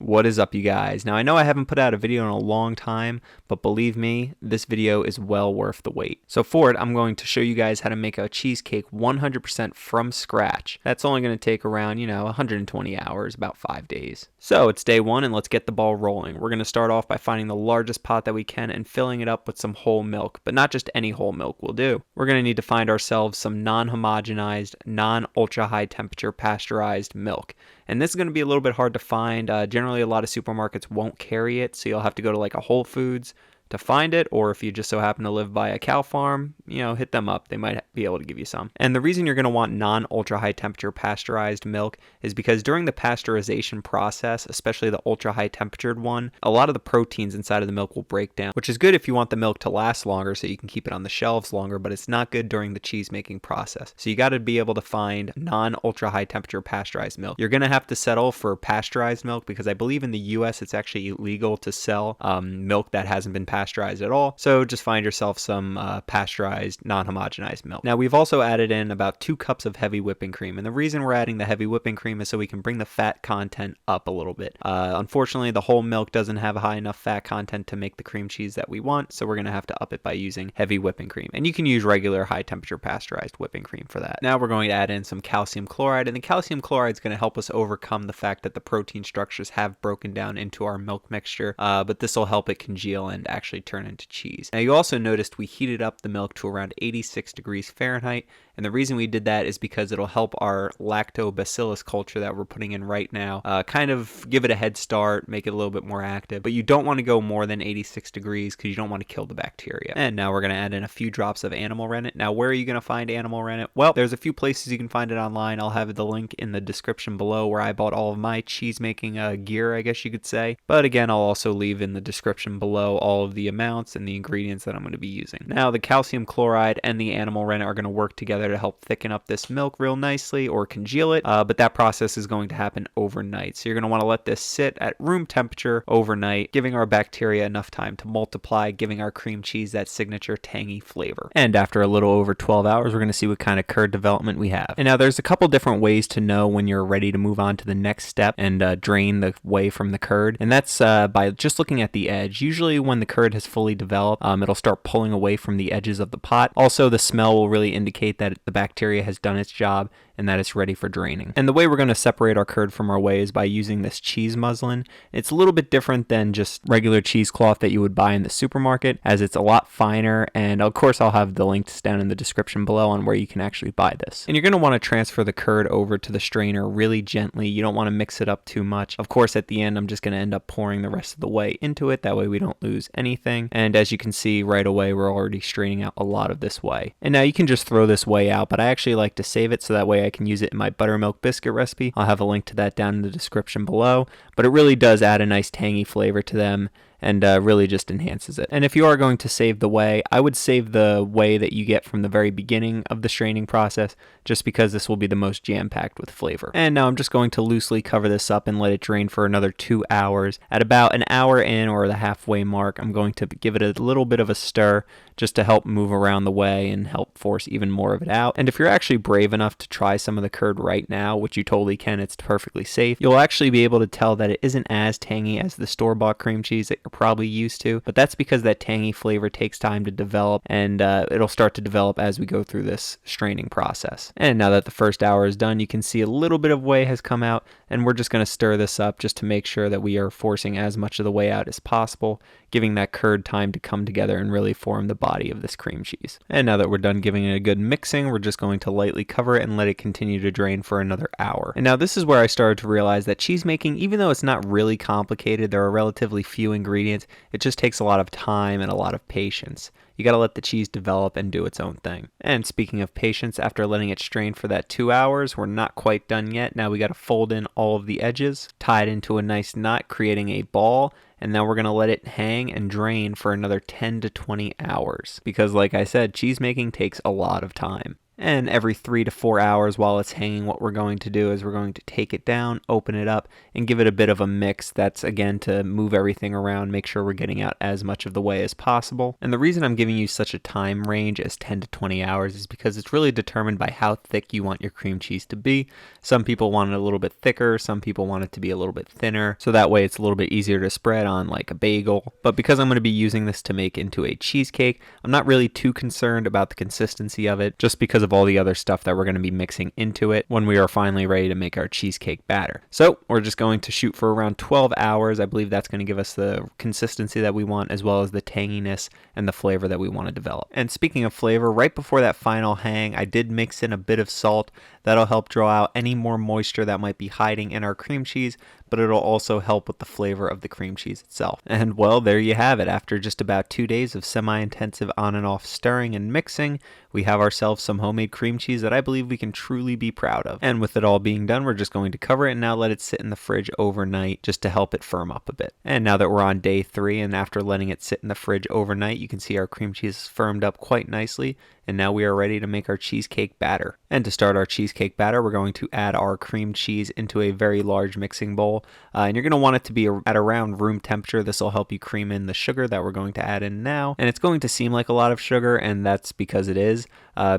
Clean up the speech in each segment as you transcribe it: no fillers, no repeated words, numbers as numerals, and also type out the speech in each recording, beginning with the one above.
What is up, you guys? Now, I know I haven't put out a video in a long time, but believe me, this video is well worth the wait. So for it, I'm going to show you guys how to make a cheesecake 100% from scratch. That's only going to take around, 120 hours, about 5 days. So it's day one and let's get the ball rolling. We're going to start off by finding the largest pot that we can and filling it up with some whole milk, but not just any whole milk will do. We're going to need to find ourselves some non-homogenized, non-ultra high temperature pasteurized milk. And this is going to be a little bit hard to find. Generally, a lot of supermarkets won't carry it, so you'll have to go to like a Whole Foods to find it, or if you just so happen to live by a cow farm, hit them up. They might be able to give you some. And the reason you're going to want non-ultra high temperature pasteurized milk is because during the pasteurization process, especially the ultra high temperatured one, a lot of the proteins inside of the milk will break down, which is good if you want the milk to last longer so you can keep it on the shelves longer, but it's not good during the cheese making process. So you got to be able to find non-ultra high temperature pasteurized milk. You're going to have to settle for pasteurized milk because I believe in the US it's actually illegal to sell milk that hasn't been pasteurized at all. So just find yourself some pasteurized, non-homogenized milk. Now we've also added in about 2 cups of heavy whipping cream, and the reason we're adding the heavy whipping cream is so we can bring the fat content up a little bit. Unfortunately, the whole milk doesn't have a high enough fat content to make the cream cheese that we want, so we're going to have to up it by using heavy whipping cream. And you can use regular high temperature pasteurized whipping cream for that. Now we're going to add in some calcium chloride, and the calcium chloride is going to help us overcome the fact that the protein structures have broken down into our milk mixture, but this will help it congeal and actually turn into cheese. Now you also noticed we heated up the milk to around 86 degrees Fahrenheit, and the reason we did that is because it'll help our lactobacillus culture that we're putting in right now kind of give it a head start, make it a little bit more active, but you don't want to go more than 86 degrees because you don't want to kill the bacteria. And now we're going to add in a few drops of animal rennet. Now where are you going to find animal rennet? Well, there's a few places you can find it online. I'll have the link in the description below where I bought all of my cheese making gear, I guess you could say. But again, I'll also leave in the description below all of the amounts and the ingredients that I'm going to be using. Now the calcium chloride and the animal rennet are going to work together to help thicken up this milk real nicely or congeal it, but that process is going to happen overnight. So you're going to want to let this sit at room temperature overnight, giving our bacteria enough time to multiply, giving our cream cheese that signature tangy flavor. And after a little over 12 hours, we're going to see what kind of curd development we have. And now there's a couple different ways to know when you're ready to move on to the next step and drain the whey from the curd. And that's by just looking at the edge. Usually when the curd has fully developed, it'll start pulling away from the edges of the pot. Also, the smell will really indicate that the bacteria has done its job and that it's ready for draining. And the way we're going to separate our curd from our whey is by using this cheese muslin. It's a little bit different than just regular cheesecloth that you would buy in the supermarket, as it's a lot finer, and of course I'll have the links down in the description below on where you can actually buy this. And you're going to want to transfer the curd over to the strainer really gently. You don't want to mix it up too much. Of course, at the end I'm just going to end up pouring the rest of the whey into it, that way we don't lose anything. And as you can see right away, we're already straining out a lot of this whey. And now you can just throw this whey out, but I actually like to save it so that way I can use it in my buttermilk biscuit recipe. I'll have a link to that down in the description below, but it really does add a nice tangy flavor to them and really just enhances it. And if you are going to save the whey, I would save the whey that you get from the very beginning of the straining process, just because this will be the most jam-packed with flavor. And now I'm just going to loosely cover this up and let it drain for another 2 hours. At about an hour in, or the halfway mark, I'm going to give it a little bit of a stir just to help move around the whey and help force even more of it out. And if you're actually brave enough to try some of the curd right now, which you totally can, it's perfectly safe, you'll actually be able to tell that it isn't as tangy as the store-bought cream cheese that you're probably used to, but that's because that tangy flavor takes time to develop, and it'll start to develop as we go through this straining process. And now that the first hour is done, you can see a little bit of whey has come out, and we're just going to stir this up just to make sure that we are forcing as much of the whey out as possible, giving that curd time to come together and really form the body of this cream cheese. And now that we're done giving it a good mixing, we're just going to lightly cover it and let it continue to drain for another hour. And now this is where I started to realize that cheese making, even though it's not really complicated, there are relatively few ingredients, it just takes a lot of time and a lot of patience. You gotta let the cheese develop and do its own thing. And speaking of patience, after letting it strain for that 2 hours, we're not quite done yet. Now we gotta fold in all of the edges, tie it into a nice knot, creating a ball, and now we're going to let it hang and drain for another 10 to 20 hours. Because like I said, cheese making takes a lot of time. And every 3 to 4 hours while it's hanging, what we're going to do is we're going to take it down, open it up, and give it a bit of a mix. That's again to move everything around, make sure we're getting out as much of the way as possible. And the reason I'm giving you such a time range as 10 to 20 hours is because it's really determined by how thick you want your cream cheese to be. Some people want it a little bit thicker, some people want it to be a little bit thinner, so that way it's a little bit easier to spread on like a bagel. But because I'm going to be using this to make into a cheesecake, I'm not really too concerned about the consistency of it, just because of all the other stuff that we're going to be mixing into it when we are finally ready to make our cheesecake batter. So we're just going to shoot for around 12 hours. I believe that's going to give us the consistency that we want, as well as the tanginess and the flavor that we want to develop. And speaking of flavor, right before that final hang, I did mix in a bit of salt. That'll help draw out any more moisture that might be hiding in our cream cheese, but it'll also help with the flavor of the cream cheese itself. And well, there you have it. After just about 2 days of semi-intensive on and off stirring and mixing, we have ourselves some homemade cream cheese that I believe we can truly be proud of. And with it all being done, we're just going to cover it and now let it sit in the fridge overnight just to help it firm up a bit. And now that we're on day 3, and after letting it sit in the fridge overnight, you can see our cream cheese is firmed up quite nicely. And now we are ready to make our cheesecake batter. And to start our cheesecake batter, we're going to add our cream cheese into a very large mixing bowl. And you're going to want it to be at around room temperature. This will help you cream in the sugar that we're going to add in now. And it's going to seem like a lot of sugar, and that's because it is.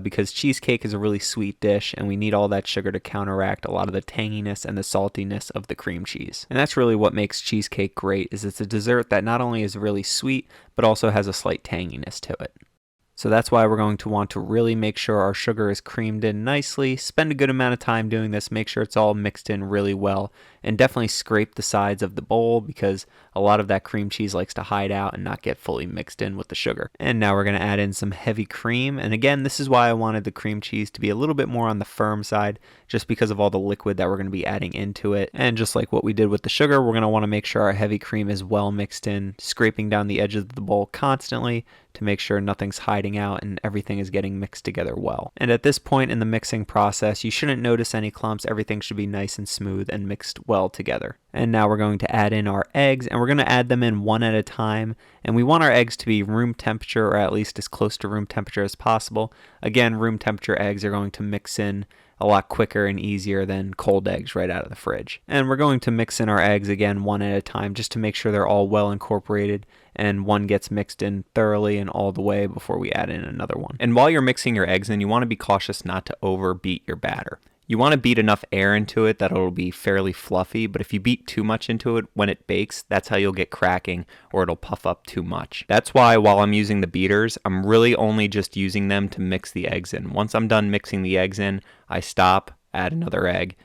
Because cheesecake is a really sweet dish, and we need all that sugar to counteract a lot of the tanginess and the saltiness of the cream cheese. And that's really what makes cheesecake great, is it's a dessert that not only is really sweet, but also has a slight tanginess to it. So that's why we're going to want to really make sure our sugar is creamed in nicely, spend a good amount of time doing this, make sure it's all mixed in really well, and definitely scrape the sides of the bowl because a lot of that cream cheese likes to hide out and not get fully mixed in with the sugar. And now we're going to add in some heavy cream, and again, this is why I wanted the cream cheese to be a little bit more on the firm side, just because of all the liquid that we're going to be adding into it. And just like what we did with the sugar, we're going to want to make sure our heavy cream is well mixed in, scraping down the edges of the bowl constantly to make sure nothing's hiding out and everything is getting mixed together well. And at this point in the mixing process, you shouldn't notice any clumps. Everything should be nice and smooth and mixed well together. And now we're going to add in our eggs, and we're going to add them in one at a time. And we want our eggs to be room temperature, or at least as close to room temperature as possible. Again, room temperature eggs are going to mix in a lot quicker and easier than cold eggs right out of the fridge. And we're going to mix in our eggs again one at a time just to make sure they're all well incorporated and one gets mixed in thoroughly and all the way before we add in another one. And while you're mixing your eggs in, you want to be cautious not to overbeat your batter. You want to beat enough air into it that it'll be fairly fluffy, but if you beat too much into it when it bakes, that's how you'll get cracking or it'll puff up too much. That's why while I'm using the beaters, I'm really only just using them to mix the eggs in. Once I'm done mixing the eggs in, I stop, add another egg,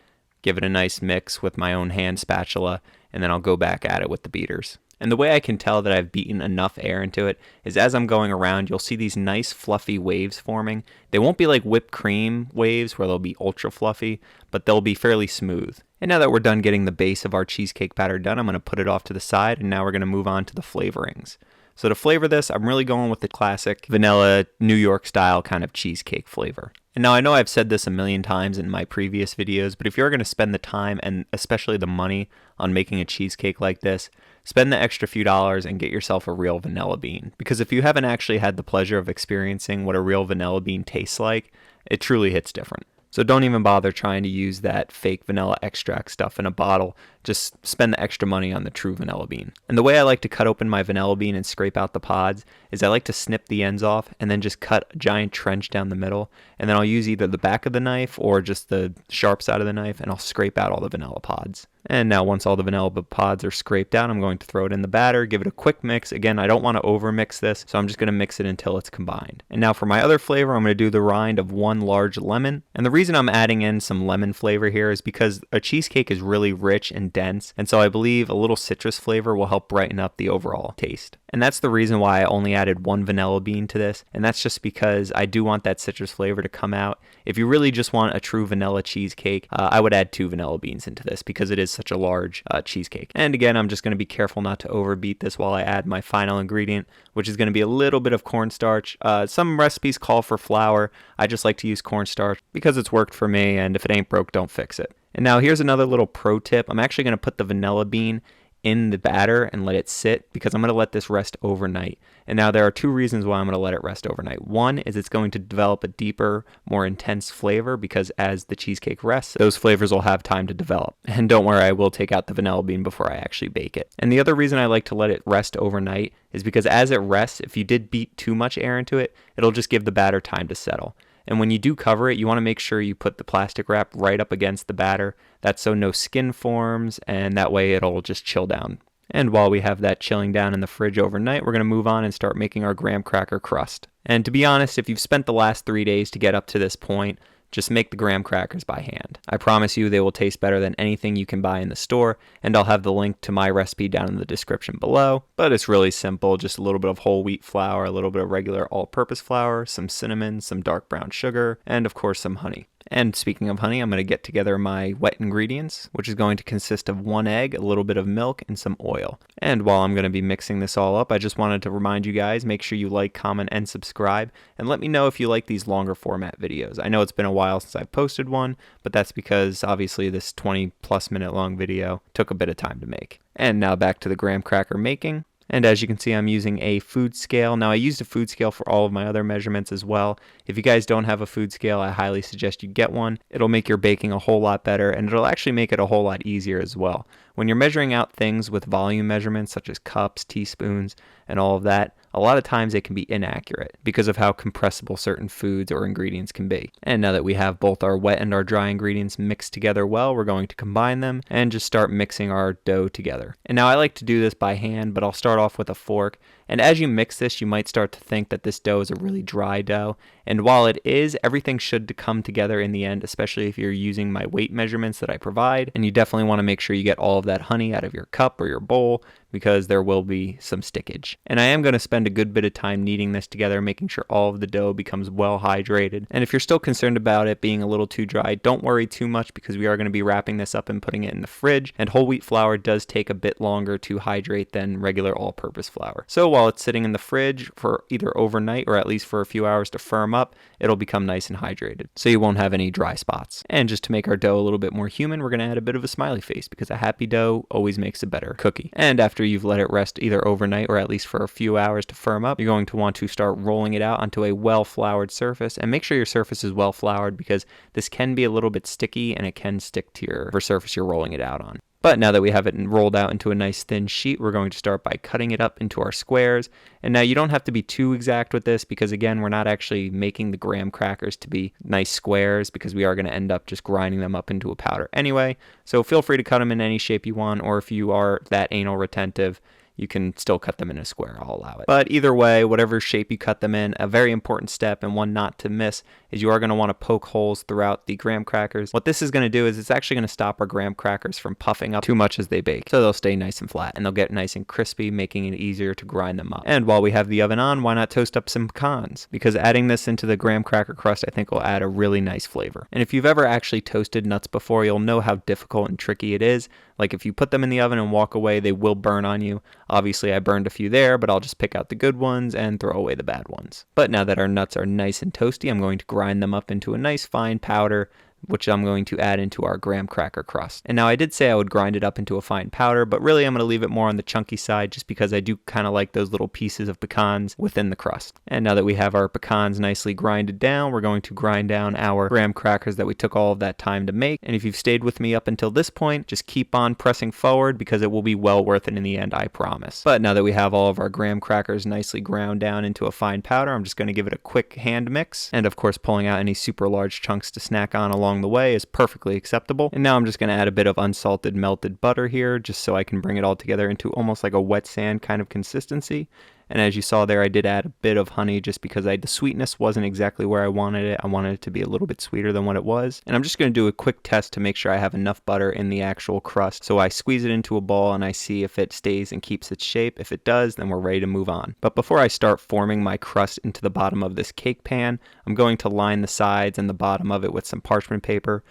give it a nice mix with my own hand spatula, and then I'll go back at it with the beaters. And the way I can tell that I've beaten enough air into it is as I'm going around, you'll see these nice fluffy waves forming. They won't be like whipped cream waves where they'll be ultra fluffy, but they'll be fairly smooth. And now that we're done getting the base of our cheesecake batter done, I'm going to put it off to the side, and now we're going to move on to the flavorings. So to flavor this, I'm really going with the classic vanilla New York style kind of cheesecake flavor. And now I know I've said this a million times in my previous videos, but if you're going to spend the time and especially the money on making a cheesecake like this, spend the extra few dollars and get yourself a real vanilla bean. Because if you haven't actually had the pleasure of experiencing what a real vanilla bean tastes like, it truly hits different. So don't even bother trying to use that fake vanilla extract stuff in a bottle. Just spend the extra money on the true vanilla bean. And the way I like to cut open my vanilla bean and scrape out the pods is I like to snip the ends off and then just cut a giant trench down the middle. And then I'll use either the back of the knife or just the sharp side of the knife, and I'll scrape out all the vanilla pods. And now once all the vanilla pods are scraped out, I'm going to throw it in the batter, give it a quick mix. Again, I don't want to over mix this, so I'm just going to mix it until it's combined. And now for my other flavor, I'm going to do the rind of one large lemon. And the reason I'm adding in some lemon flavor here is because a cheesecake is really rich and dense, and so I believe a little citrus flavor will help brighten up the overall taste. And that's the reason why I only added one vanilla bean to this, and that's just because I do want that citrus flavor to come out. If you really just want a true vanilla cheesecake, I would add 2 vanilla beans into this because it is such a large cheesecake. And again, I'm just going to be careful not to overbeat this while I add my final ingredient, which is going to be a little bit of cornstarch. Some recipes call for flour. I just like to use cornstarch because it's worked for me, and if it ain't broke, don't fix it. And now here's another little pro tip. I'm actually going to put the vanilla bean in the batter and let it sit, because I'm going to let this rest overnight. And now there are two reasons why I'm going to let it rest overnight. One is it's going to develop a deeper, more intense flavor, because as the cheesecake rests, those flavors will have time to develop. And don't worry, I will take out the vanilla bean before I actually bake it. And the other reason I like to let it rest overnight is because as it rests, if you did beat too much air into it, it'll just give the batter time to settle. And when you do cover it, you want to make sure you put the plastic wrap right up against the batter. That's so no skin forms, and that way it'll just chill down. And while we have that chilling down in the fridge overnight, we're going to move on and start making our graham cracker crust. And to be honest, if you've spent the last 3 days to get up to this point, just make the graham crackers by hand. I promise you they will taste better than anything you can buy in the store, and I'll have the link to my recipe down in the description below. But it's really simple, just a little bit of whole wheat flour, a little bit of regular all-purpose flour, some cinnamon, some dark brown sugar, and of course some honey. And speaking of honey, I'm going to get together my wet ingredients, which is going to consist of 1 egg, a little bit of milk, and some oil. And while I'm going to be mixing this all up, I just wanted to remind you guys, make sure you like, comment, and subscribe, and let me know if you like these longer format videos. I know it's been a while since I've posted one, but that's because obviously this 20+ minute long video took a bit of time to make. And now back to the graham cracker making. And as you can see, I'm using a food scale. Now, I used a food scale for all of my other measurements as well. If you guys don't have a food scale, I highly suggest you get one. It'll make your baking a whole lot better, and it'll actually make it a whole lot easier as well. When you're measuring out things with volume measurements, such as cups, teaspoons, and all of that, a lot of times they can be inaccurate because of how compressible certain foods or ingredients can be. And now that we have both our wet and our dry ingredients mixed together well, we're going to combine them and just start mixing our dough together. And now I like to do this by hand, but I'll start off with a fork. And as you mix this, you might start to think that this dough is a really dry dough. And while it is, everything should come together in the end, especially if you're using my weight measurements that I provide. And you definitely want to make sure you get all of that honey out of your cup or your bowl, because there will be some stickage. And I am going to spend a good bit of time kneading this together, making sure all of the dough becomes well hydrated. And if you're still concerned about it being a little too dry, don't worry too much, because we are going to be wrapping this up and putting it in the fridge. And whole wheat flour does take a bit longer to hydrate than regular all-purpose flour. So while it's sitting in the fridge for either overnight or at least for a few hours to firm up, it'll become nice and hydrated, so you won't have any dry spots. And just to make our dough a little bit more human, we're going to add a bit of a smiley face, because a happy dough always makes a better cookie. And after you've let it rest either overnight or at least for a few hours to firm up, you're going to want to start rolling it out onto a well-floured surface. And make sure your surface is well-floured, because this can be a little bit sticky and it can stick to your surface you're rolling it out on. But now that we have it rolled out into a nice thin sheet, we're going to start by cutting it up into our squares. And now you don't have to be too exact with this, because again, we're not actually making the graham crackers to be nice squares, because we are going to end up just grinding them up into a powder anyway. So feel free to cut them in any shape you want, or if you are that anal retentive, you can still cut them in a square. I'll allow it. But either way, whatever shape you cut them in, a very important step and one not to miss is you are going to want to poke holes throughout the graham crackers. What this is going to do is it's actually going to stop our graham crackers from puffing up too much as they bake. So they'll stay nice and flat, and they'll get nice and crispy, making it easier to grind them up. And while we have the oven on, why not toast up some pecans? Because adding this into the graham cracker crust, I think, will add a really nice flavor. And if you've ever actually toasted nuts before, you'll know how difficult and tricky it is. Like if you put them in the oven and walk away, they will burn on you. Obviously, I burned a few there, but I'll just pick out the good ones and throw away the bad ones. But now that our nuts are nice and toasty, I'm going to grind them up into a nice fine powder, which I'm going to add into our graham cracker crust. And now I did say I would grind it up into a fine powder, but really I'm going to leave it more on the chunky side, just because I do kind of like those little pieces of pecans within the crust. And now that we have our pecans nicely grinded down, we're going to grind down our graham crackers that we took all of that time to make. And if you've stayed with me up until this point, just keep on pressing forward, because it will be well worth it in the end, I promise. But now that we have all of our graham crackers nicely ground down into a fine powder, I'm just going to give it a quick hand mix. And of course, pulling out any super large chunks to snack on along the way is perfectly acceptable. And now I'm just going to add a bit of unsalted melted butter here, just so I can bring it all together into almost like a wet sand kind of consistency. And as you saw there, I did add a bit of honey, just because the sweetness wasn't exactly where I wanted it. I wanted it to be a little bit sweeter than what it was. And I'm just going to do a quick test to make sure I have enough butter in the actual crust. So I squeeze it into a ball and I see if it stays and keeps its shape. If it does, then we're ready to move on. But before I start forming my crust into the bottom of this cake pan, I'm going to line the sides and the bottom of it with some parchment paper.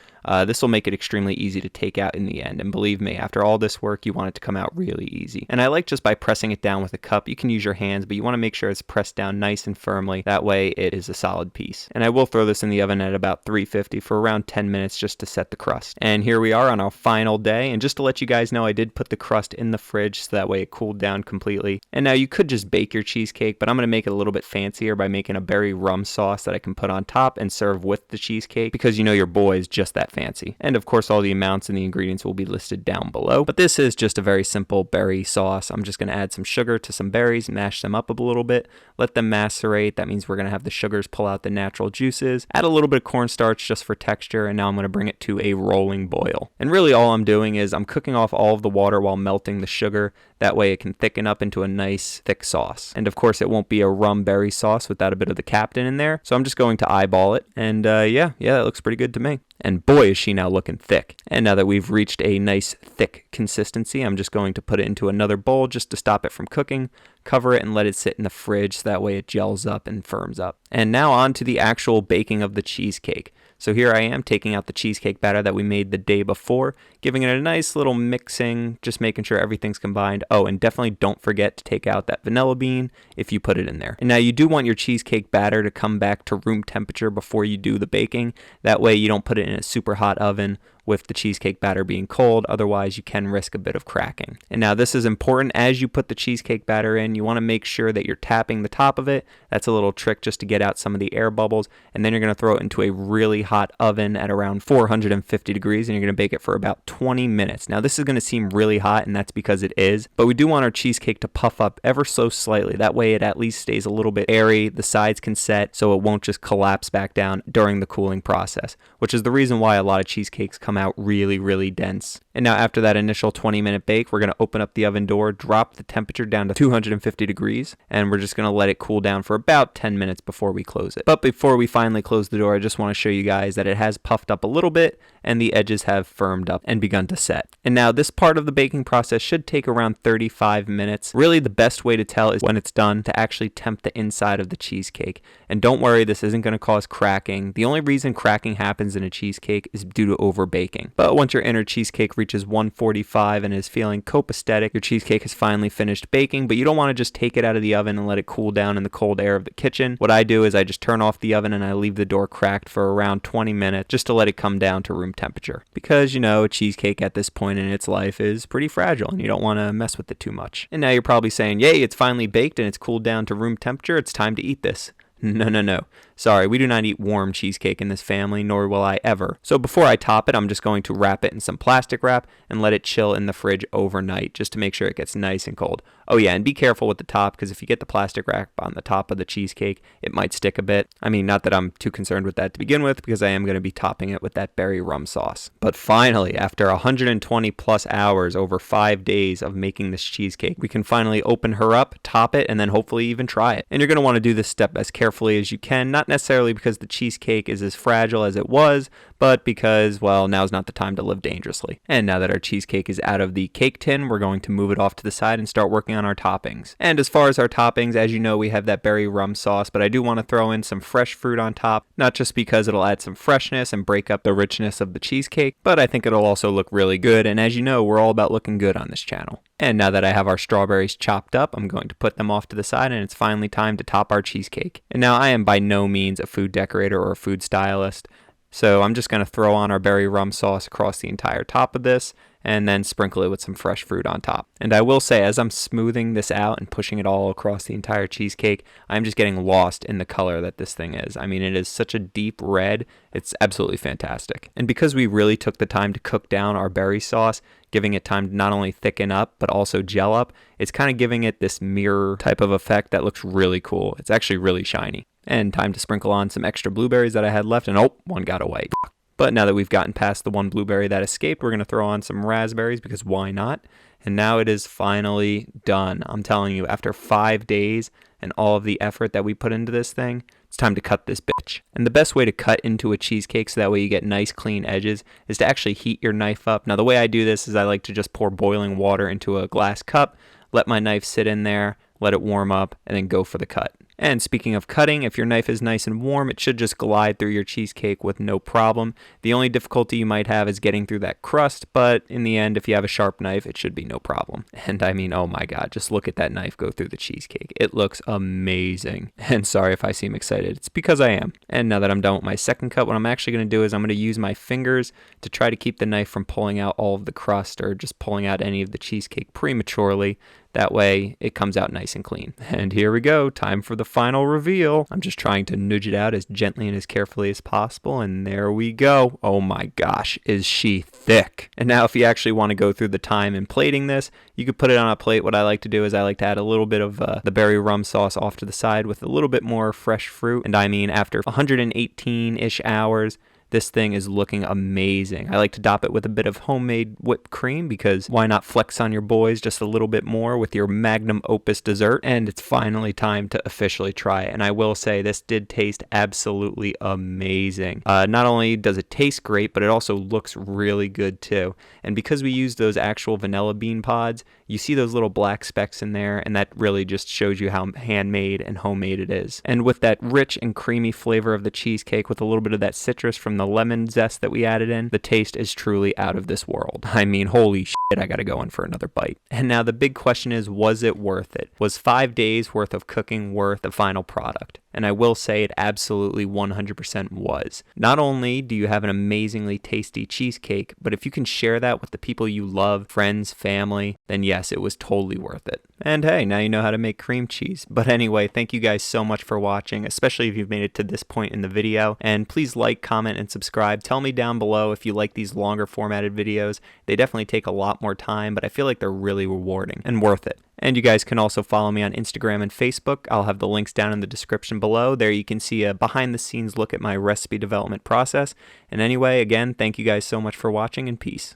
This will make it extremely easy to take out in the end. And believe me, after all this work, you want it to come out really easy. And I like just by pressing it down with a cup. You can use your hand hands, but you want to make sure it's pressed down nice and firmly. That way it is a solid piece. And I will throw this in the oven at about 350 for around 10 minutes just to set the crust. And here we are on our final day. And just to let you guys know, I did put the crust in the fridge so that way it cooled down completely. And now you could just bake your cheesecake, but I'm going to make it a little bit fancier by making a berry rum sauce that I can put on top and serve with the cheesecake, because you know your boy is just that fancy. And of course all the amounts and the ingredients will be listed down below. But this is just a very simple berry sauce. I'm just going to add some sugar to some berries, mash them up a little bit, let them macerate. That means we're going to have the sugars pull out the natural juices, add a little bit of cornstarch just for texture, and now I'm going to bring it to a rolling boil. And really all I'm doing is I'm cooking off all of the water while melting the sugar. That way it can thicken up into a nice thick sauce. And of course it won't be a rum berry sauce without a bit of the captain in there. So I'm just going to eyeball it. And yeah, that looks pretty good to me. And boy, is she now looking thick. And now that we've reached a nice thick consistency, I'm just going to put it into another bowl just to stop it from cooking, cover it, and let it sit in the fridge so that way it gels up and firms up. And now on to the actual baking of the cheesecake. So here I am taking out the cheesecake batter that we made the day before, giving it a nice little mixing, just making sure everything's combined. Oh, and definitely don't forget to take out that vanilla bean if you put it in there. And now you do want your cheesecake batter to come back to room temperature before you do the baking. That way you don't put it in a super hot oven with the cheesecake batter being cold, otherwise you can risk a bit of cracking. And now this is important. As you put the cheesecake batter in, you want to make sure that you're tapping the top of it. That's a little trick just to get out some of the air bubbles, and then you're going to throw it into a really hot oven at around 450 degrees, and you're going to bake it for about 20 minutes. Now this is going to seem really hot, and that's because it is, but we do want our cheesecake to puff up ever so slightly. That way it at least stays a little bit airy, the sides can set, so it won't just collapse back down during the cooling process, which is the reason why a lot of cheesecakes come out really dense. And now after that initial 20-minute bake, we're going to open up the oven door, drop the temperature down to 250 degrees, and we're just going to let it cool down for about 10 minutes before we close it. But before we finally close the door, I just want to show you guys that it has puffed up a little bit and the edges have firmed up and begun to set. And now this part of the baking process should take around 35 minutes. Really the best way to tell is when it's done to actually temp the inside of the cheesecake. And don't worry, this isn't going to cause cracking. The only reason cracking happens in a cheesecake is due to over baking. But once your inner cheesecake reaches 145 and is feeling copacetic, your cheesecake has finally finished baking, but you don't want to just take it out of the oven and let it cool down in the cold air of the kitchen. What I do is I just turn off the oven and I leave the door cracked for around 20 minutes just to let it come down to room temperature. Because, you know, a cheesecake at this point in its life is pretty fragile and you don't want to mess with it too much. And now you're probably saying, yay, it's finally baked and it's cooled down to room temperature. It's time to eat this. No. Sorry, we do not eat warm cheesecake in this family, nor will I ever. So before I top it, I'm just going to wrap it in some plastic wrap and let it chill in the fridge overnight, just to make sure it gets nice and cold. Oh yeah, and be careful with the top, because if you get the plastic wrap on the top of the cheesecake, it might stick a bit. I mean, not that I'm too concerned with that to begin with, because I am going to be topping it with that berry rum sauce. But finally, after 120 plus hours, over 5 days of making this cheesecake, we can finally open her up, top it, and then hopefully even try it. And you're going to want to do this step as carefully as you can, not necessarily because the cheesecake is as fragile as it was, but because, well, now's not the time to live dangerously. And now that our cheesecake is out of the cake tin, we're going to move it off to the side and start working on our toppings. And as far as our toppings, as you know, we have that berry rum sauce, but I do want to throw in some fresh fruit on top, not just because it'll add some freshness and break up the richness of the cheesecake, but I think it'll also look really good. And as you know, we're all about looking good on this channel. And now that I have our strawberries chopped up, I'm going to put them off to the side, and it's finally time to top our cheesecake. And now I am by no means a food decorator or a food stylist, so I'm just going to throw on our berry rum sauce across the entire top of this, and then sprinkle it with some fresh fruit on top. And I will say, as I'm smoothing this out and pushing it all across the entire cheesecake, I'm just getting lost in the color that this thing is. I mean, it is such a deep red, it's absolutely fantastic. And because we really took the time to cook down our berry sauce, giving it time to not only thicken up, but also gel up, it's kind of giving it this mirror type of effect that looks really cool. It's actually really shiny. And time to sprinkle on some extra blueberries that I had left, and oh, one got away. But now that we've gotten past the one blueberry that escaped, we're going to throw on some raspberries, because why not? And now it is finally done. I'm telling you, after 5 days and all of the effort that we put into this thing, it's time to cut this bitch. And the best way to cut into a cheesecake so that way you get nice clean edges is to actually heat your knife up. Now the way I do this is I like to just pour boiling water into a glass cup, let my knife sit in there, let it warm up, and then go for the cut. And speaking of cutting, if your knife is nice and warm, it should just glide through your cheesecake with no problem. The only difficulty you might have is getting through that crust, but in the end, if you have a sharp knife, it should be no problem. And I mean, oh my god, just look at that knife go through the cheesecake. It looks amazing. And sorry if I seem excited, it's because I am. And now that I'm done with my second cut, what I'm actually going to do is I'm going to use my fingers to try to keep the knife from pulling out all of the crust or just pulling out any of the cheesecake prematurely. That way it comes out nice and clean. And here we go, time for the final reveal. I'm just trying to nudge it out as gently and as carefully as possible, and there we go. Oh my gosh, is she thick. And now if you actually want to go through the time in plating this, you could put it on a plate. What I like to do is I like to add a little bit of the berry rum sauce off to the side with a little bit more fresh fruit. And I mean, after 118-ish hours, this thing is looking amazing. I like to dop it with a bit of homemade whipped cream because why not flex on your boys just a little bit more with your magnum opus dessert? And it's finally time to officially try it. And I will say this did taste absolutely amazing. Not only does it taste great, but it also looks really good too. And because we used those actual vanilla bean pods, you see those little black specks in there, and that really just shows you how handmade and homemade it is. And with that rich and creamy flavor of the cheesecake with a little bit of that citrus from the lemon zest that we added in, the taste is truly out of this world. I mean, holy shit, I gotta go in for another bite. And now the big question is, was it worth it? Was 5 days worth of cooking worth the final product? And I will say it absolutely 100% was. Not only do you have an amazingly tasty cheesecake, but if you can share that with the people you love, friends, family, then yes, it was totally worth it. And hey, now you know how to make cream cheese. But anyway, thank you guys so much for watching, especially if you've made it to this point in the video. And please like, comment, and subscribe. Tell me down below if you like these longer formatted videos. They definitely take a lot more time, but I feel like they're really rewarding and worth it. And you guys can also follow me on Instagram and Facebook. I'll have the links down in the description below. There you can see a behind the scenes look at my recipe development process. And anyway, again, thank you guys so much for watching, and peace.